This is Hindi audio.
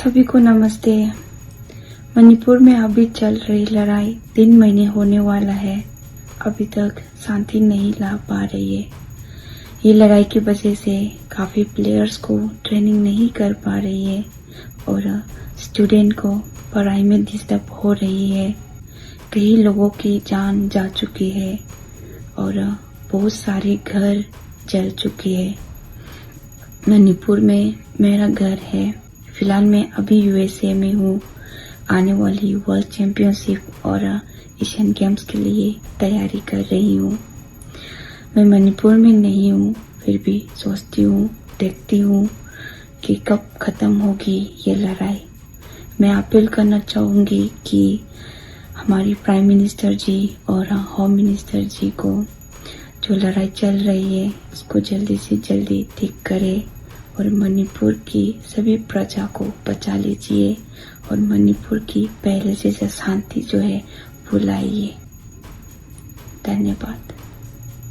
सभी को नमस्ते। मणिपुर में अभी चल रही लड़ाई 3 महीने होने वाला है। अभी तक शांति नहीं ला पा रही है। ये लड़ाई की वजह से काफ़ी प्लेयर्स को ट्रेनिंग नहीं कर पा रही है और स्टूडेंट को पढ़ाई में डिस्टर्ब हो रही है। कई लोगों की जान जा चुकी है और बहुत सारे घर जल चुके हैं। मणिपुर में मेरा घर है। फिलहाल मैं अभी यूएसए में हूँ। आने वाली वर्ल्ड चैम्पियनशिप और एशियन गेम्स के लिए तैयारी कर रही हूँ। मैं मणिपुर में नहीं हूँ, फिर भी सोचती हूँ, देखती हूँ कि कब ख़त्म होगी ये लड़ाई। मैं अपील करना चाहूँगी कि हमारी प्राइम मिनिस्टर जी और होम मिनिस्टर जी को जो लड़ाई चल रही है उसको जल्दी से जल्दी ठीक करे और मणिपुर की सभी प्रजा को बचा लीजिए और मणिपुर की पहले जैसे शांति जो है वो लाइए। धन्यवाद।